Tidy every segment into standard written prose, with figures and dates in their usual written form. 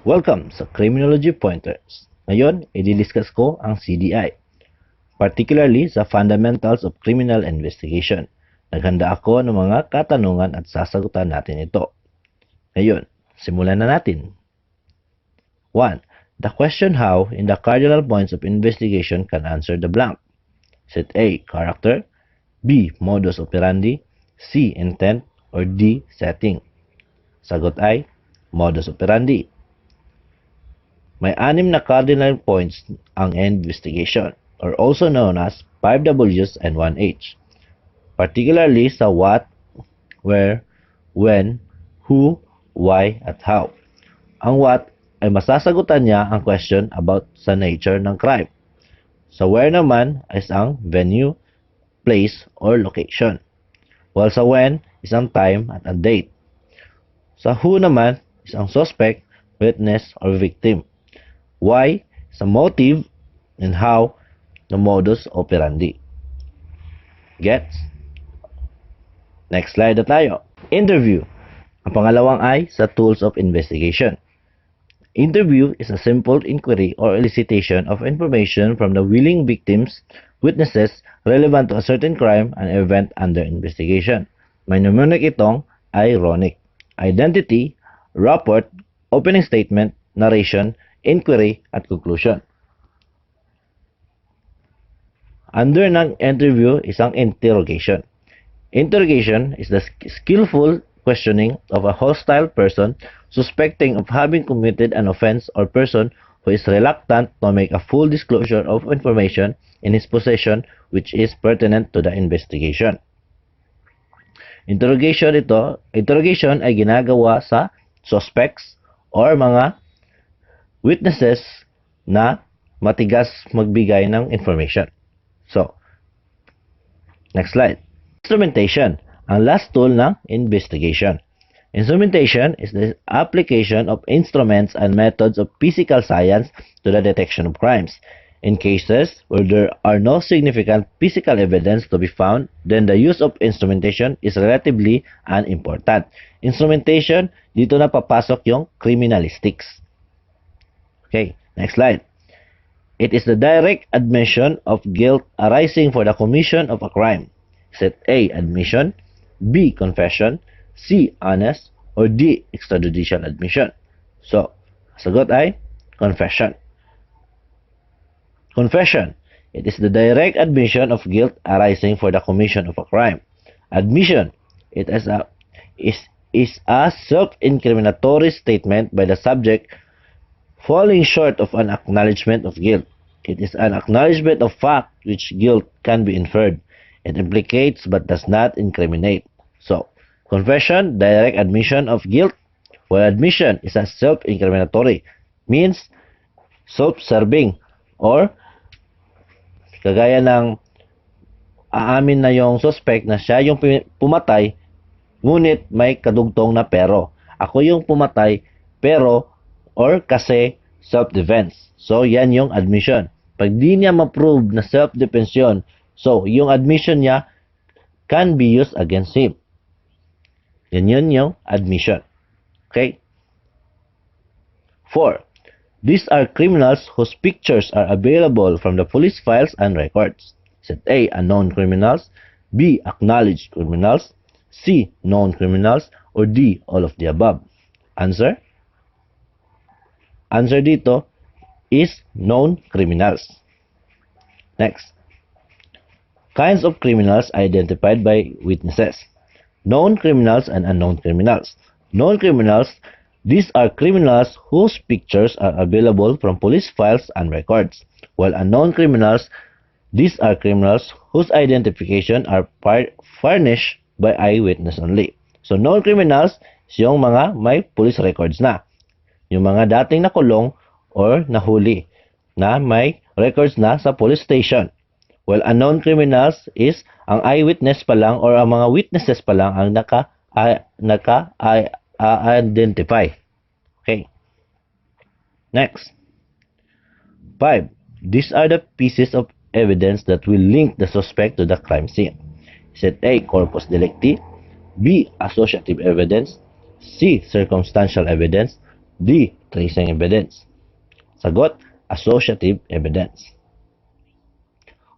Welcome sa Criminology Pointers. Ngayon, i-discuss ko ang CDI, particularly sa Fundamentals of Criminal Investigation. Naghanda ako ng mga katanungan at sasagutan natin ito. Ngayon, simulan na natin. 1. The question how in the cardinal points of investigation can answer the blank. Set A. Character, B. Modus operandi, C. Intent, or D. Setting. Sagot ay modus operandi. May 6 na cardinal points ang investigation, or also known as 5 W's and 1 H. Particularly sa what, where, when, who, why, at how. Ang what ay masasagutan niya ang question about sa nature ng crime. Sa where naman is ang venue, place, or location. While sa when is ang time at a date. Sa who naman is ang suspect, witness, or victim. Why sa motive, and how the modus operandi. Gets? Next slide na tayo. Interview. Ang pangalawang ay sa tools of investigation. Interview is a simple inquiry or elicitation of information from the willing victims, witnesses relevant to a certain crime and event under investigation. May mnemonic itong ironic. Identity, report, opening statement, narration, inquiry, at conclusion. Under ng interview is ang interrogation. Interrogation is the skillful questioning of a hostile person suspecting of having committed an offense or person who is reluctant to make a full disclosure of information in his possession which is pertinent to the investigation. Interrogation ay ginagawa sa suspects or mga witnesses na matigas magbigay ng information. So, next slide. Instrumentation, ang last tool ng investigation. Instrumentation is the application of instruments and methods of physical science to the detection of crimes. In cases where there are no significant physical evidence to be found, then the use of instrumentation is relatively unimportant. Instrumentation, dito na papasok yung criminalistics. Okay, next slide. It is the direct admission of guilt arising for the commission of a crime. Set A. Admission, B. Confession, C. Honest, or D. Extrajudicial admission. So, sagot ay confession. Confession. It is the direct admission of guilt arising for the commission of a crime. Admission. It is a self-incriminatory statement by the subject falling short of an acknowledgement of guilt. It is an acknowledgement of fact which guilt can be inferred. It implicates but does not incriminate. So, confession, direct admission of guilt, while admission is a self-incriminatory, means self-serving, or kagaya ng aamin na yung suspect na siya yung pumatay, ngunit may kadugtong na pero. Ako yung pumatay, pero or kasi self-defense. So, yan yung admission. Pag di niya ma-prove na self-defense yun, so, yung admission niya can be used against him. Yan yun yung admission. Okay? 4. These are criminals whose pictures are available from the police files and records. Set A. Unknown criminals, B. Acknowledged criminals, C. Known criminals, or D. All of the above. Answer? Answer dito is known criminals. Next. Kinds of criminals identified by witnesses. Known criminals and unknown criminals. Known criminals, these are criminals whose pictures are available from police files and records. While unknown criminals, these are criminals whose identification are furnished by eyewitness only. So, known criminals, yung mga may police records na. Yung mga dating nakulong or nahuli na may records na sa police station. Well, unknown criminals is ang eyewitness pa lang or ang mga witnesses pa lang ang naka-identify. Okay. Next. 5. These are the pieces of evidence that will link the suspect to the crime scene. Set A. Corpus delicti, B. Associative evidence, C. Circumstantial evidence, D. Tracing evidence. Sagot, associative evidence.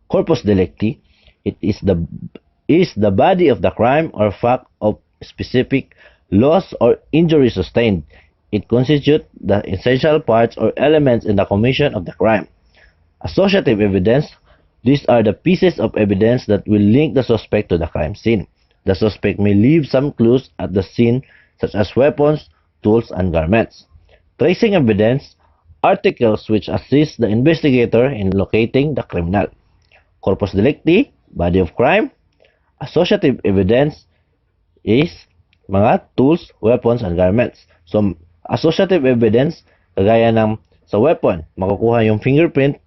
Corpus delicti, it is the body of the crime or fact of specific loss or injury sustained. It constitutes the essential parts or elements in the commission of the crime. Associative evidence, these are the pieces of evidence that will link the suspect to the crime scene. The suspect may leave some clues at the scene such as weapons, tools, and garments. Tracing evidence, articles which assist the investigator in locating the criminal. Corpus delicti, body of crime. Associative evidence is mga tools, weapons, and garments. So, associative evidence, kagaya ng sa weapon, makukuha yung fingerprint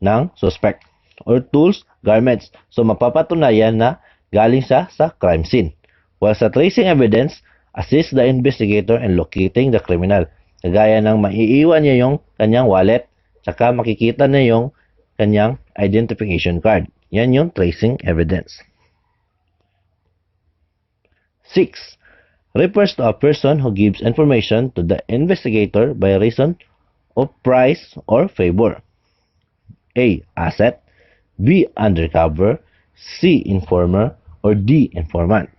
ng suspect. Or tools, garments. So, mapapatunayan na galing sa crime scene. While sa tracing evidence, assist the investigator in locating the criminal. Kagaya ng maiiwan niya yung kanyang wallet, tsaka makikita na yung kanyang identification card. Yan yung tracing evidence. 6. Refers to a person who gives information to the investigator by reason of price or favor. A. Asset. B. Undercover. C. Informer. Or D. Informant.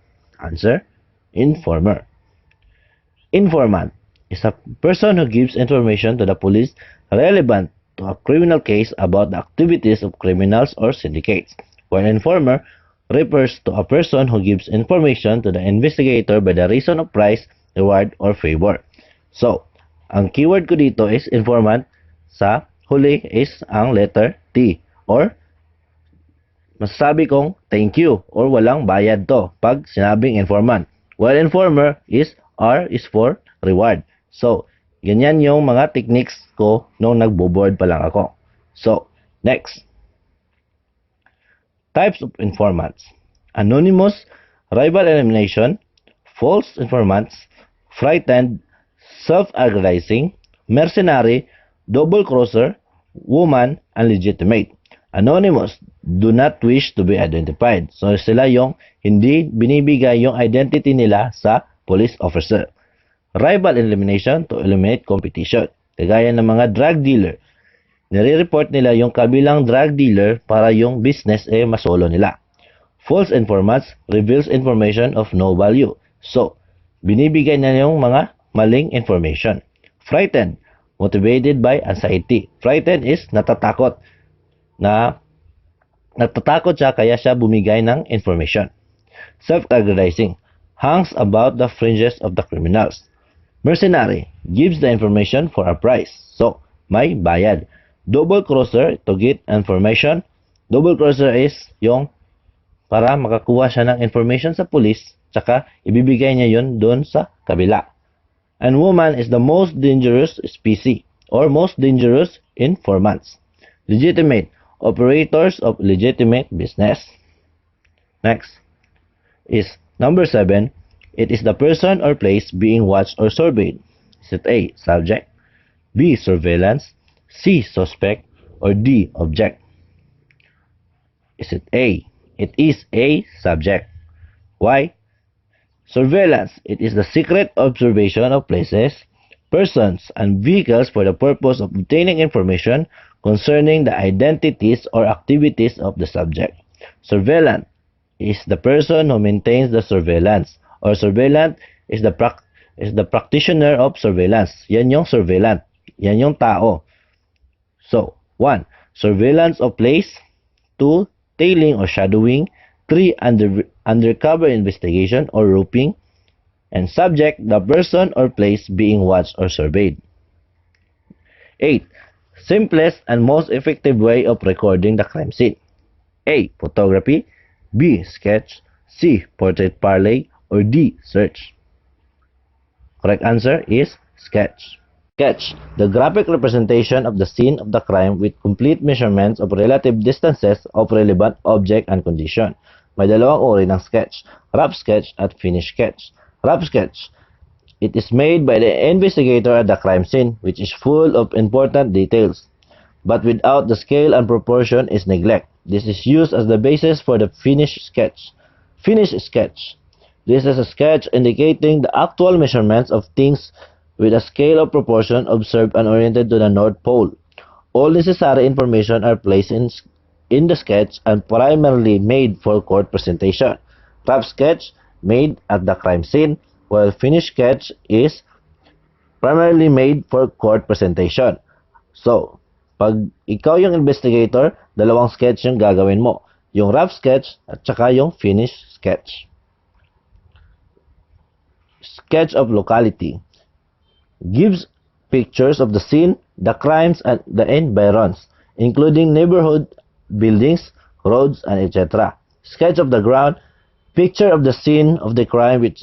Answer, informer. Informant is a person who gives information to the police relevant to a criminal case about the activities of criminals or syndicates, while informer refers to a person who gives information to the investigator by the reason of price, reward, or favor. So, ang keyword ko dito is informant, sa huli is ang letter T, or masasabi kong thank you or walang bayad to pag sinabing informant. While informer is R is for reward. So, ganyan yung mga techniques ko nung nagbo-board pa lang ako. So, next. Types of informants. Anonymous, rival elimination, false informants, frightened, self-aggrandizing, mercenary, double-crosser, woman, and legitimate. Anonymous, do not wish to be identified. So, sila yung hindi binibigay yung identity nila sa police officer. Rival elimination, to eliminate competition. Kagaya ng mga drug dealer. Nire-report nila yung kabilang drug dealer para yung business masolo nila. False informants reveals information of no value. So, binibigay na yung mga maling information. Frightened, motivated by anxiety. Frightened is natatakot. Natatakot siya kaya siya bumigay ng information. Self-aggrandizing, hangs about the fringes of the criminals. Mercenary, gives the information for a price. So, may bayad. Double crosser, to get information. Double crosser is yung para makakuha siya ng information sa police, tsaka ibibigay niya yun doon sa kabila. And woman is the most dangerous species or most dangerous informants. Legitimate, operators of legitimate business. Next is number 7. It is the person or place being watched or surveyed. Is it A, subject, B, surveillance, C, suspect, or D, object? Is it A? It is A, subject. Why? Surveillance. It is the secret observation of places, persons, and vehicles for the purpose of obtaining information concerning the identities or activities of the subject. Surveillant is the person who maintains the surveillance, or surveillant is the practitioner of surveillance. Yan yung surveillant. Yan yung tao. So, 1. Surveillance of place. 2. Tailing or shadowing. 3. Undercover investigation or roping. And subject, the person or place being watched or surveyed. 8. Simplest and most effective way of recording the crime scene. A. Photography. B. Sketch. C. Portrait parley. Or D. Search. Correct answer is sketch. Sketch, the graphic representation of the scene of the crime with complete measurements of relative distances of relevant object and condition. May dalawang uri ng sketch, rough sketch at finished sketch. Rough sketch, it is made by the investigator at the crime scene, which is full of important details, but without the scale and proportion is neglect. This is used as the basis for the finished sketch. Finished sketch, this is a sketch indicating the actual measurements of things with a scale of proportion observed and oriented to the North Pole. All necessary information are placed in the sketch and primarily made for court presentation. Rough sketch made at the crime scene, while finished sketch is primarily made for court presentation. So, pag ikaw yung investigator, dalawang sketch yung gagawin mo. Yung rough sketch at saka yung finished sketch. Sketch of locality gives pictures of the scene, the crimes, and the environs, including neighborhood buildings, roads, and etc. Sketch of the ground, picture of the scene of the crime with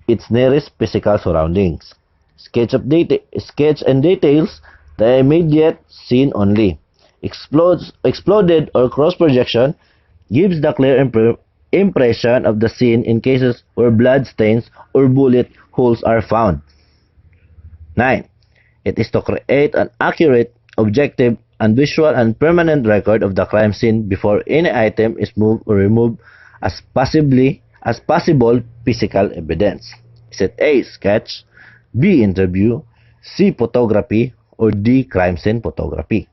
its nearest physical surroundings. Sketch and details the immediate scene only. Exploded or cross projection gives the clear impression of the scene in cases where blood stains or bullet holes are found. 9. It is to create an accurate, objective, and visual and permanent record of the crime scene before any item is moved or removed as possible physical evidence. Is it A. Sketch, B. Interview, C. Photography, or D. Crime scene photography?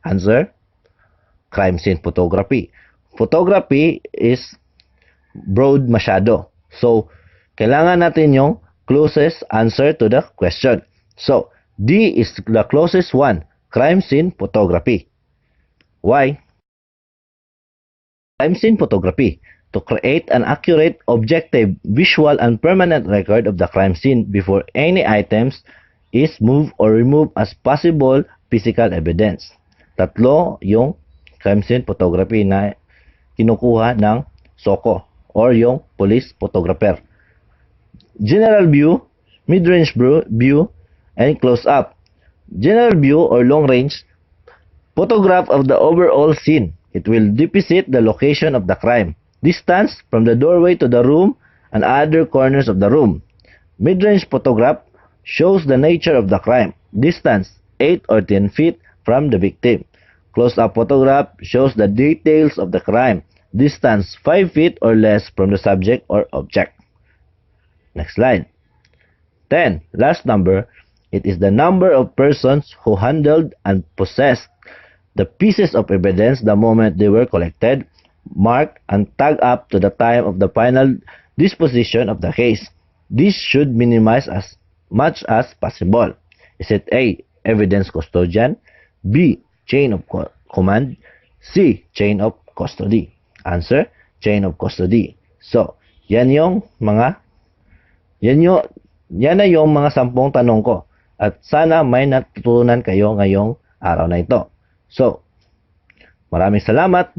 Answer: crime scene photography. Photography is broad masyado. So, kailangan natin yung closest answer to the question. So, D is the closest one. Crime scene photography. Why? Crime scene photography. To create an accurate, objective, visual, and permanent record of the crime scene before any items is moved or removed as possible physical evidence. Tatlo yung crime scene photography na kinukuha ng SOCO or yung police photographer. General view, mid-range view, and close-up. General view or long-range photograph of the overall scene. It will depict the location of the crime, distance from the doorway to the room and other corners of the room. Mid-range photograph shows the nature of the crime, distance 8 or 10 feet from the victim. Close-up photograph shows the details of the crime, distance 5 feet or less from the subject or object. Next slide. 10. Last number. It is the number of persons who handled and possessed the pieces of evidence the moment they were collected, marked, and tagged up to the time of the final disposition of the case. This should minimize as much as possible. Is it A. Evidence custodian, B. Chain of command, C. Chain of custody? Answer: chain of custody. So, yan na yung mga 10 tanong ko. At sana may natutunan kayo ngayong araw na ito. So, maraming salamat